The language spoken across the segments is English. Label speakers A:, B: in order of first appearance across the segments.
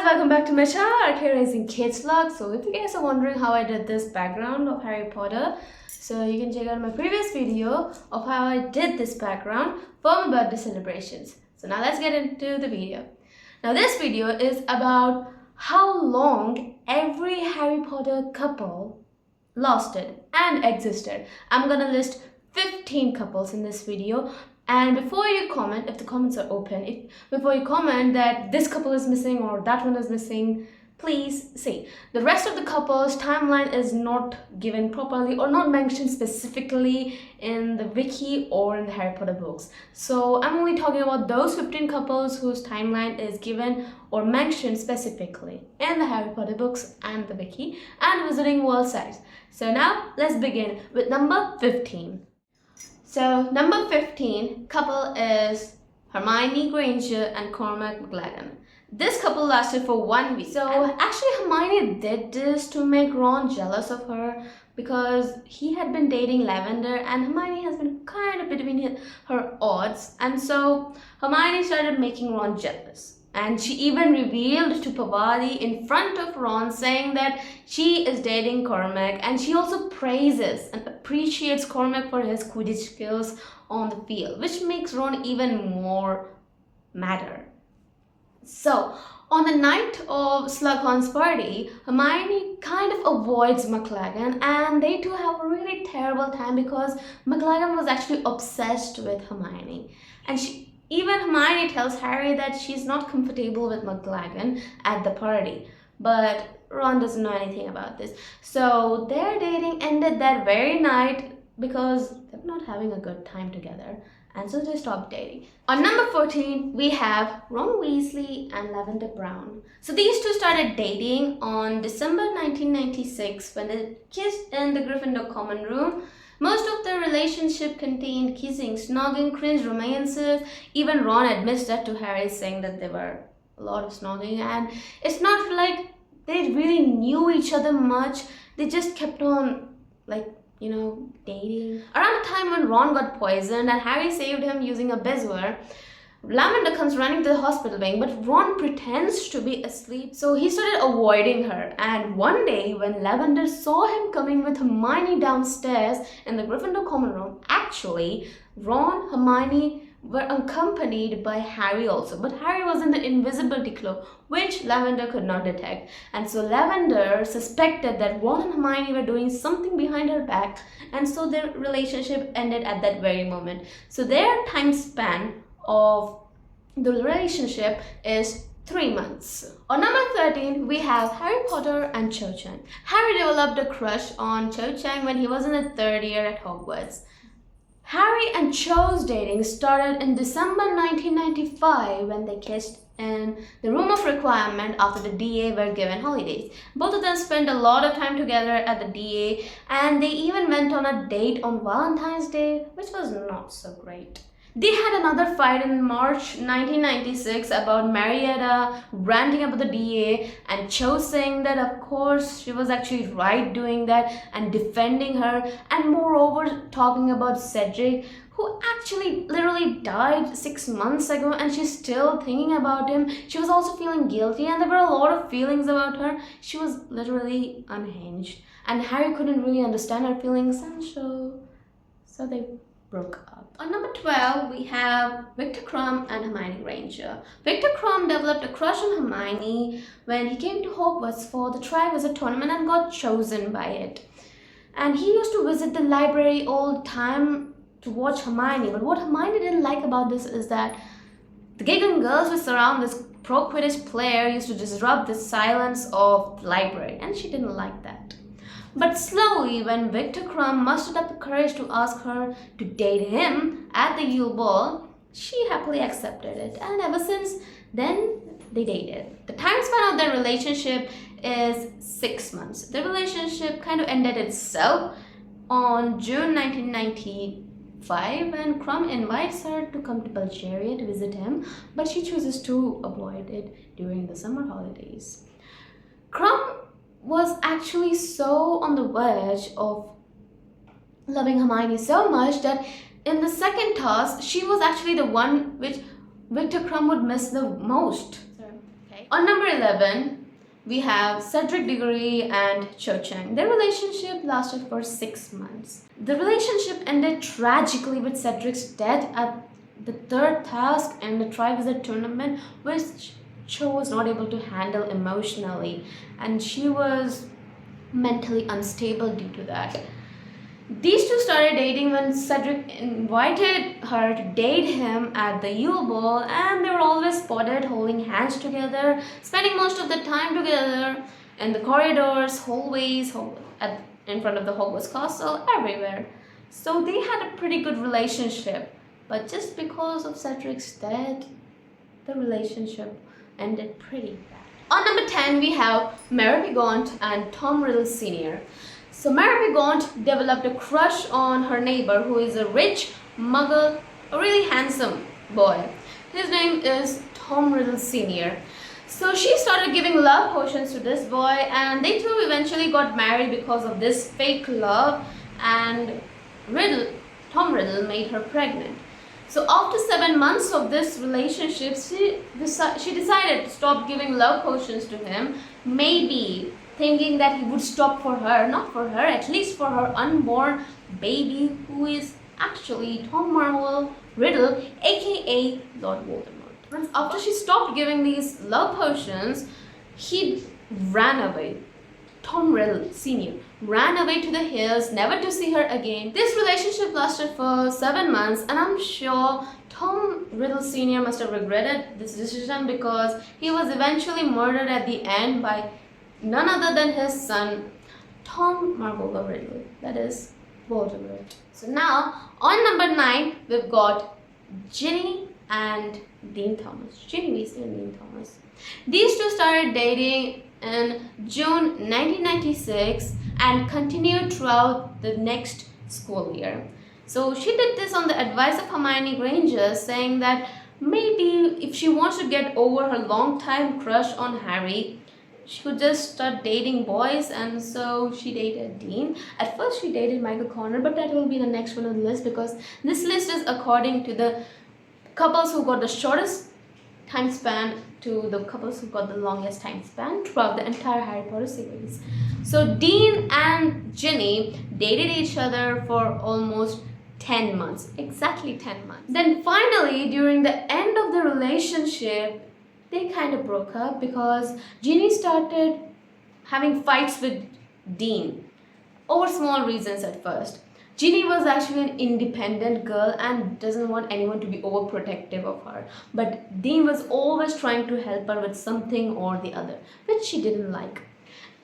A: welcome back to my channel, RK Raising Kids Vlog. So if you guys are wondering how I did this background of Harry Potter, so you can check out my previous video of how I did this background for my birthday celebrations. So now let's get into the video. Now this video is about how long every Harry Potter couple lasted and existed. I'm gonna list 15 couples in this video. And before you comment, if the comments are open, before you comment that this couple is missing or that one is missing, please see. The rest of the couples timeline is not given properly or not mentioned specifically in the wiki or in the Harry Potter books. So I'm only talking about those 15 couples whose timeline is given or mentioned specifically in the Harry Potter books and the wiki and Wizarding World sites. So now let's begin with number 15. So number 15 couple is Hermione Granger and Cormac McLaggen. This couple lasted for 1 week. So actually Hermione did this to make Ron jealous of her because he had been dating Lavender and Hermione has been kind of between her odds. And so Hermione started making Ron jealous. And she even revealed to Pavati in front of Ron saying that she is dating Cormac, and she also praises and appreciates Cormac for his Quidditch skills on the field, which makes Ron even more madder. So on the night of Slughorn's party, Hermione kind of avoids McLaggen and they two have a really terrible time because McLaggen was actually obsessed with Hermione. And even Hermione tells Harry that she's not comfortable with McLaggen at the party. But Ron doesn't know anything about this. So their dating ended that very night because they're not having a good time together. And so they stopped dating. On number 14, we have Ron Weasley and Lavender Brown. So these two started dating on December 1996 when they kissed in the Gryffindor common room. Most of their relationship contained kissing, snogging, cringe romances. Even Ron admits that to Harry, saying that there were a lot of snogging. And it's not like they really knew each other much. They just kept on, dating. Around the time when Ron got poisoned and Harry saved him using a bezoar, Lavender comes running to the hospital wing, but Ron pretends to be asleep, so he started avoiding her. And one day, when Lavender saw him coming with Hermione downstairs in the Gryffindor common room, actually, Ron, Hermione were accompanied by Harry also, but Harry was in the invisibility cloak, which Lavender could not detect. And so Lavender suspected that Ron and Hermione were doing something behind her back, and so their relationship ended at that very moment. So their time span of the relationship is 3 months. On number 13, we have Harry Potter and Cho Chang. Harry developed a crush on Cho Chang when he was in the 3rd year at Hogwarts. Harry and Cho's dating started in December 1995 when they kissed in the room of requirement after the DA were given holidays. Both of them spent a lot of time together at the DA and they even went on a date on Valentine's Day, which was not so great. They had another fight in March 1996 about Marietta ranting about the DA and Cho saying that of course she was actually right doing that and defending her, and moreover talking about Cedric, who actually literally died 6 months ago and she's still thinking about him. She was also feeling guilty and there were a lot of feelings about her. She was literally unhinged and Harry couldn't really understand her feelings, and so they broke up. On number 12, we have Viktor Krum and Hermione Granger. Viktor Krum developed a crush on Hermione when he came to Hogwarts for the Triwizard Tournament and got chosen by it. And he used to visit the library all the time to watch Hermione. But what Hermione didn't like about this is that the giggling girls who surround this pro Quidditch player used to disrupt the silence of the library, and she didn't like that. But slowly, when Viktor Krum mustered up the courage to ask her to date him at the Yule Ball, she happily accepted it. And ever since then, they dated. The time span of their relationship is 6 months. The relationship kind of ended itself on June 1995 when Krum invites her to come to Bulgaria to visit him, but she chooses to avoid it during the summer holidays. Krum was actually so on the verge of loving Hermione so much that in the second task, she was actually the one which Viktor Krum would miss the most. Okay. On number 11, we have Cedric Diggory and Cho Chang. Their relationship lasted for 6 months. The relationship ended tragically with Cedric's death at the third task in the Trivisit tournament, which Cho was not able to handle emotionally, and she was mentally unstable due to that. These two started dating when Cedric invited her to date him at the Yule Ball, and they were always spotted holding hands together, spending most of the time together in the corridors, hallways, in front of the Hogwarts Castle, everywhere. So they had a pretty good relationship, but just because of Cedric's death, the relationship ended pretty bad. On number 10, we have Mary Gaunt and Tom Riddle Sr. So Mary Gaunt developed a crush on her neighbor, who is a rich muggle, a really handsome boy. His name is Tom Riddle Sr. So she started giving love potions to this boy, and they two eventually got married because of this fake love, and Tom Riddle made her pregnant. So after 7 months of this relationship, she decided to stop giving love potions to him, maybe thinking that he would stop for her, not for her, at least for her unborn baby, who is actually Tom Marvell Riddle, aka Lord Voldemort. After she stopped giving these love potions, he ran away. Tom Riddle Sr. ran away to the hills, never to see her again. This relationship lasted for 7 months, and I'm sure Tom Riddle Sr. must have regretted this decision, because he was eventually murdered at the end by none other than his son, Tom Marvell Riddle, that is Voldemort. So now, on number 9, we've got Ginny and Dean Thomas. Ginny Weasley and Dean Thomas. These two started dating in June 1996 and continued throughout the next school year. So she did this on the advice of Hermione Granger, saying that maybe if she wants to get over her long-time crush on Harry, she could just start dating boys, and so she dated Dean. At first she dated Michael Connor, but that will be the next one on the list, because this list is according to the couples who got the shortest time span to the couples who got the longest time span throughout the entire Harry Potter series. So Dean and Ginny dated each other for almost 10 months, exactly 10 months. Then finally, during the end of the relationship, they kind of broke up because Ginny started having fights with Dean over small reasons at first. Ginny was actually an independent girl and doesn't want anyone to be overprotective of her. But Dean was always trying to help her with something or the other, which she didn't like.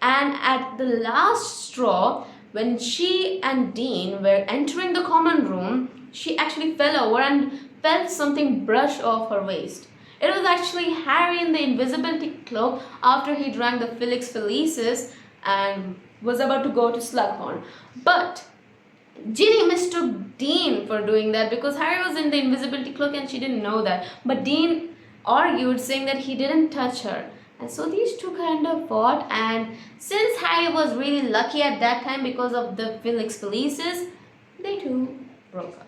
A: And at the last straw, when she and Dean were entering the common room, she actually fell over and felt something brush off her waist. It was actually Harry in the invisibility cloak after he drank the Felix Felicis and was about to go to Slughorn. But Ginny mistook Dean for doing that because Harry was in the invisibility cloak and she didn't know that. But Dean argued, saying that he didn't touch her. And so these two kind of fought, and since Harry was really lucky at that time because of the Felix Felicis, they two broke up.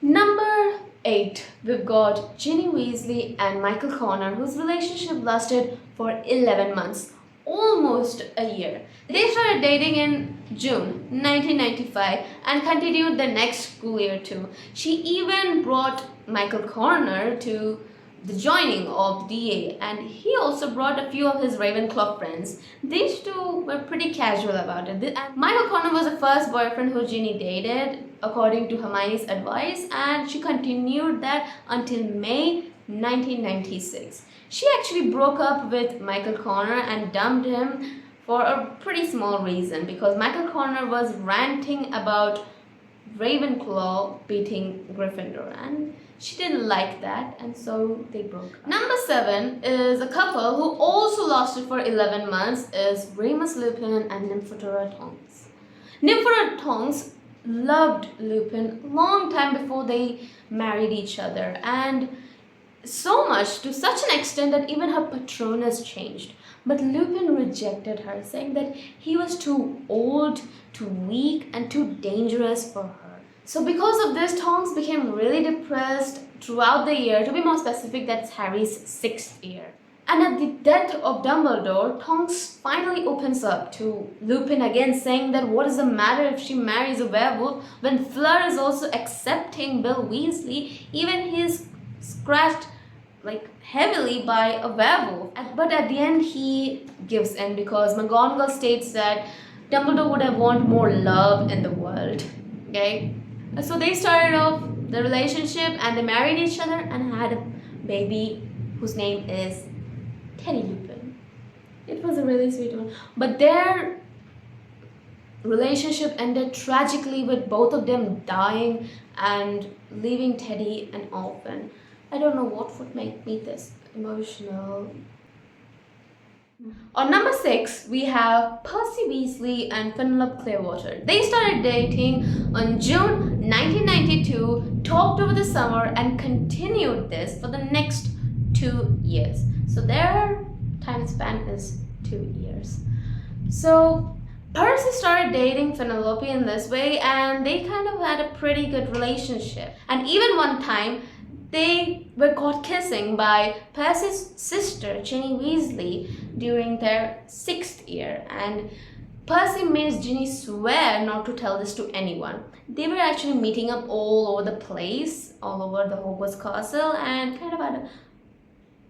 A: Number 8, we've got Ginny Weasley and Michael Connor, whose relationship lasted for 11 months, almost a year. They started dating in June 1995 and continued the next school year too. She even brought Michael Connor to the joining of DA, and he also brought a few of his Ravenclaw friends. These two were pretty casual about it. And Michael Connor was the first boyfriend who Ginny dated, according to Hermione's advice, and she continued that until May 1996. She actually broke up with Michael Connor and dumped him for a pretty small reason, because Michael Connor was ranting about Ravenclaw beating Gryffindor, and she didn't like that, and so they broke up. Number 7 is a couple who also lasted for 11 months, is Remus Lupin and Nymphadora Tonks. Nymphadora Tonks loved Lupin long time before they married each other, and so much, to such an extent that even her Patronus changed. But Lupin rejected her, saying that he was too old, too weak, and too dangerous for her. So because of this, Tonks became really depressed throughout the year. To be more specific, that's Harry's 6th year. And at the death of Dumbledore, Tonks finally opens up to Lupin again, saying that what is the matter if she marries a werewolf when Fleur is also accepting Bill Weasley, even he's scratched heavily by a werewolf. But at the end, he gives in because McGonagall states that Dumbledore would have wanted more love in the world. Okay, so they started off the relationship and they married each other and had a baby whose name is Teddy Lupin. It was a really sweet one. But their relationship ended tragically with both of them dying and leaving Teddy an orphan. I don't know what would make me this emotional. On number 6, we have Percy Weasley and Penelope Clearwater. They started dating on June 1992, talked over the summer, and continued this for the next 2 years. So their time span is 2 years. So Percy started dating Penelope in this way, and they kind of had a pretty good relationship. And even one time, they were caught kissing by Percy's sister, Ginny Weasley, during their 6th year. And Percy made Ginny swear not to tell this to anyone. They were actually meeting up all over the place, all over the Hogwarts castle, and kind of had a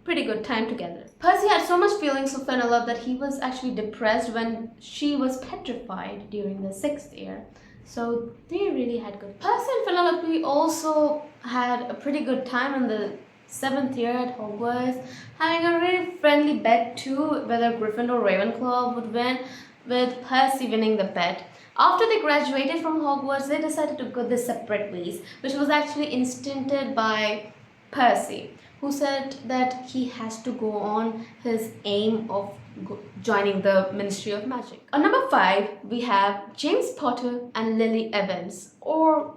A: pretty good time together. Percy had so much feelings for Penelope that he was actually depressed when she was petrified during the 6th year. So they really had good. Percy and Penelope also had a pretty good time in the 7th year at Hogwarts, having a really friendly bet too, whether Gryffindor or Ravenclaw would win, with Percy winning the bet. After they graduated from Hogwarts, they decided to go their separate ways, which was actually instigated by Percy, who said that he has to go on his aim of joining the Ministry of Magic. On number 5, we have James Potter and Lily Evans, or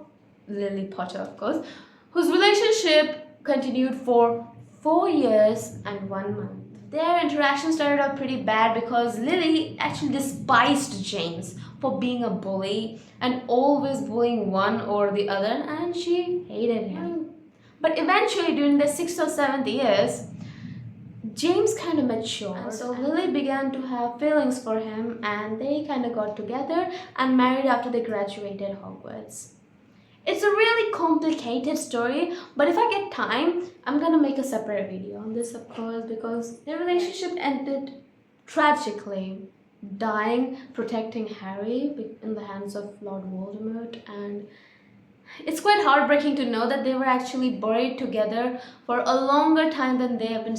A: Lily Potter, of course, whose relationship continued for 4 years and 1 month. Their interaction started out pretty bad because Lily actually despised James for being a bully and always bullying one or the other, and she hated him. But eventually, during the 6th or 7th years, James kind of matured, and so Lily began to have feelings for him, and they kind of got together and married after they graduated Hogwarts. It's a really complicated story, but if I get time, I'm gonna make a separate video on this, of course, because their relationship ended tragically, dying protecting Harry in the hands of Lord Voldemort, and it's quite heartbreaking to know that they were actually buried together for a longer time than they have been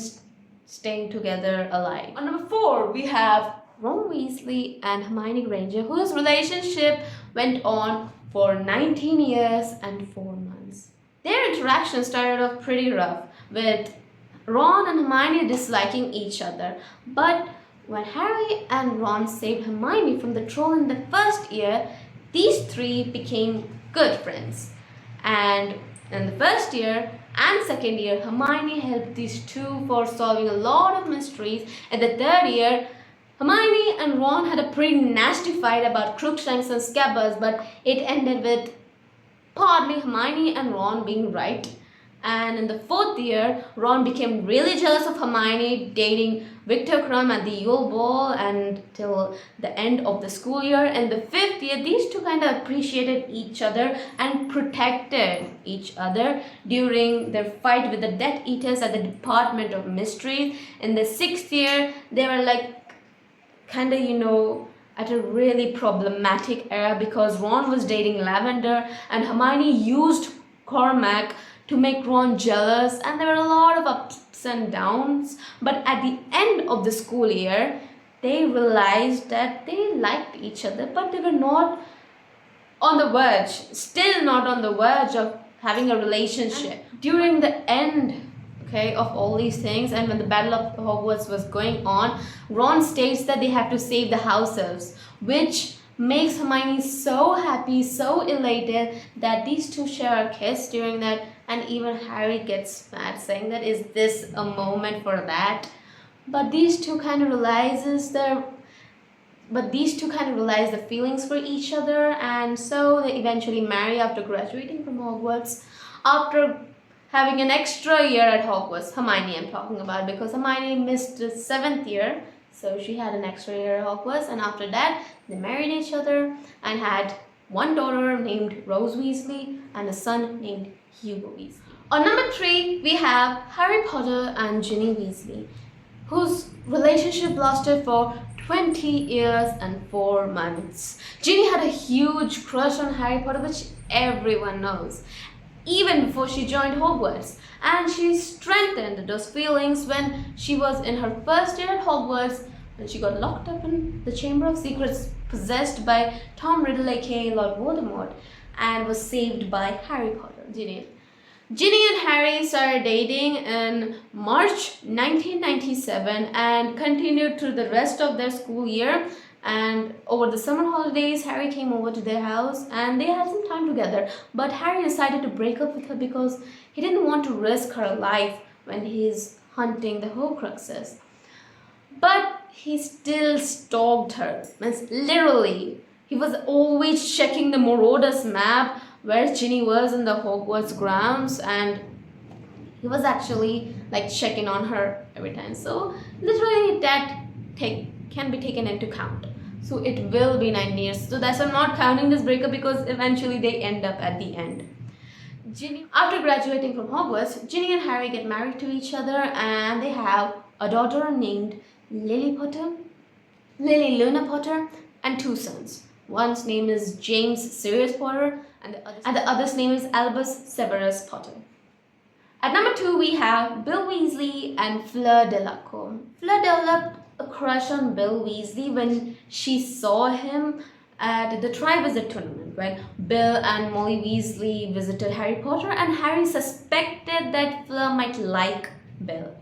A: staying together alive. On number 4, we have Ron Weasley and Hermione Granger, whose relationship went on for 19 years and 4 months. Their interaction started off pretty rough, with Ron and Hermione disliking each other. But when Harry and Ron saved Hermione from the troll in the 1st year, these 3 became good friends. And in the 1st year and 2nd year, Hermione helped these 2 for solving a lot of mysteries. In the 3rd year, Hermione and Ron had a pretty nasty fight about Crookshanks and Scabbers, but it ended with partly Hermione and Ron being right. And in the 4th year, Ron became really jealous of Hermione dating Victor Krum at the Yule Ball until the end of the school year. In the 5th year, these 2 kind of appreciated each other and protected each other during their fight with the Death Eaters at the Department of Mysteries. In the 6th year, they were at a really problematic era because Ron was dating Lavender and Hermione used Cormac to make Ron jealous, and there were a lot of ups and downs. But at the end of the school year, they realized that they liked each other, but they were not on the verge, still not on the verge of having a relationship. During the end of all these things, and when the Battle of Hogwarts was going on, Ron states that they have to save the house elves, which makes Hermione so happy, so elated that these 2 share a kiss during that, and even Harry gets mad, saying that is this a moment for that? But these two kind of realize the feelings for each other, and so they eventually marry after graduating from Hogwarts. After having an extra year at Hogwarts. Hermione I'm talking about, because Hermione missed the 7th year. So she had an extra year at Hogwarts, and after that they married each other and had one daughter named Rose Weasley and a son named Hugo Weasley. On number 3, we have Harry Potter and Ginny Weasley, whose relationship lasted for 20 years and 4 months. Ginny had a huge crush on Harry Potter, which everyone knows, even before she joined Hogwarts. And she strengthened those feelings when she was in her first year at Hogwarts, when she got locked up in the Chamber of Secrets, possessed by Tom Riddle aka Lord Voldemort, and was saved by Harry Potter. Ginny and Harry started dating in March 1997 and continued through the rest of their school year. And over the summer holidays, Harry came over to their house and they had some time together. But Harry decided to break up with her because he didn't want to risk her life when he's hunting the Horcruxes. But he still stalked her. Literally, he was always checking the Marauders map where Ginny was in the Hogwarts grounds, and he was actually like checking on her every time. So literally that can be taken into account. So it will be 9 years. So that's why I'm not counting this breakup, because eventually they end up at the end. After graduating from Hogwarts, Ginny and Harry get married to each other, and they have a daughter named Lily Luna Potter, and 2 sons. One's name is James Sirius Potter, and the other's name is Albus Severus Potter. At number 2, we have Bill Weasley and Fleur Delacour. Fleur developed a crush on Bill Weasley when she saw him at the Triwizard Tournament, when Bill and Molly Weasley visited Harry Potter, and Harry suspected that Fleur might like Bill.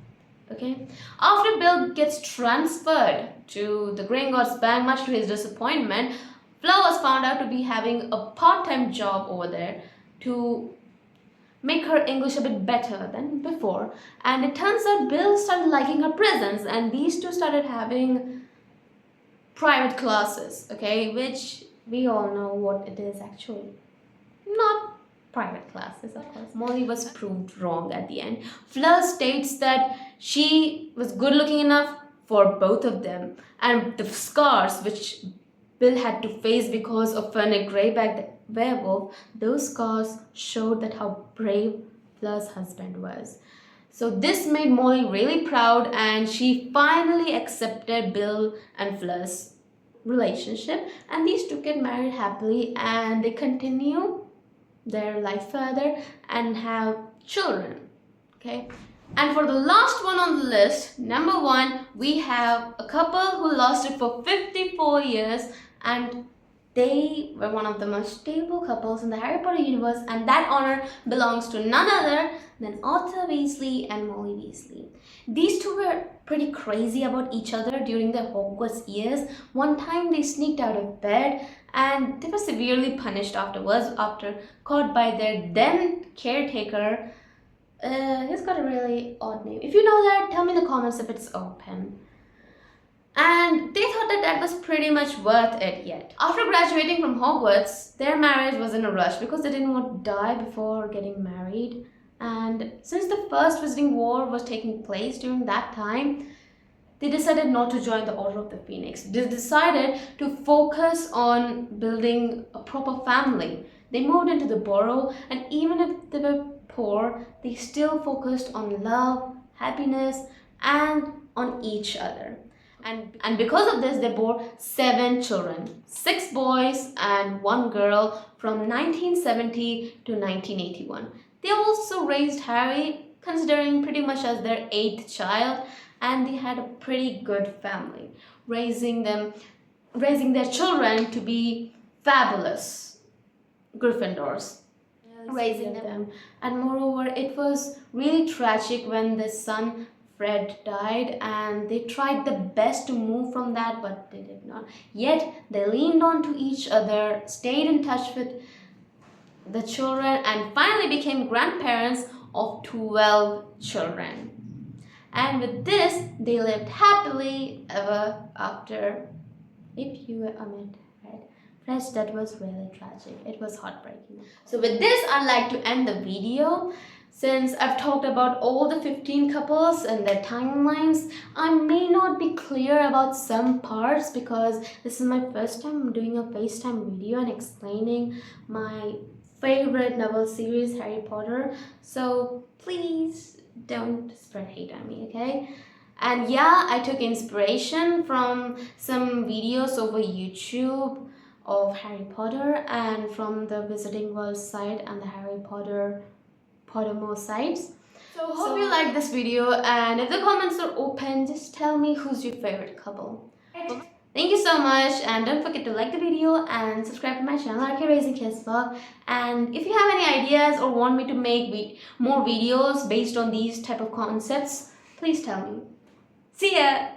A: Okay. After Bill gets transferred to the Gringotts Bank, much to his disappointment, Fleur was found out to be having a part-time job over there to make her English a bit better than before. And it turns out Bill started liking her presence, and these two started having private classes, okay, which we all know what it is actually. Not private classes, of course. Molly was proved wrong at the end. Fleur states that she was good looking enough for both of them, and the scars which Bill had to face because of Fenwick Greyback the werewolf, those scars showed that how brave Fleur's husband was. So this made Molly really proud, and she finally accepted Bill and Fleur's relationship, and these two get married happily, and they continue their life further and have children. Okay. And for the last one on the list, number 1, we have a couple who lasted for 54 years, and they were one of the most stable couples in the Harry Potter universe, and that honor belongs to none other than Arthur Weasley and Molly Weasley. These two were pretty crazy about each other during their Hogwarts years. One time they sneaked out of bed, and they were severely punished afterwards after caught by their then caretaker. He's got a really odd name. If you know that, tell me in the comments if it's open. And they thought that that was pretty much worth it yet. After graduating from Hogwarts, their marriage was in a rush because they didn't want to die before getting married. And since the first Wizarding War was taking place during that time, they decided not to join the Order of the Phoenix. They decided to focus on building a proper family. They moved into the Burrow, and even if they were poor, they still focused on love, happiness, and on each other. And because of this, they bore 7 children, 6 boys and 1 girl from 1970 to 1981. They also raised Harry, considering pretty much as their 8th child, and they had a pretty good family, raising their children to be fabulous Gryffindors. Raising them. And moreover, it was really tragic when the son Fred died, and they tried the best to move from that, but they did not. Yet they leaned on to each other, stayed in touch with the children, and finally became grandparents of 12 children. And with this, they lived happily ever after. If you were Amit, right? Fred's death was really tragic. It was heartbreaking. So with this, I'd like to end the video. Since I've talked about all the 15 couples and their timelines, I may not be clear about some parts because this is my first time doing a FaceTime video and explaining my favorite novel series, Harry Potter. So please don't spread hate on me, okay? And yeah, I took inspiration from some videos over YouTube of Harry Potter and from the Visiting World site and the Harry Potter Pottermore sites. So hope you like this video, and if the comments are open, just tell me who's your favorite couple. Thank you so much, and don't forget to like the video and subscribe to my channel, RK Raising Kids Vlog. And if you have any ideas or want me to make more videos based on these type of concepts, please tell me. See ya!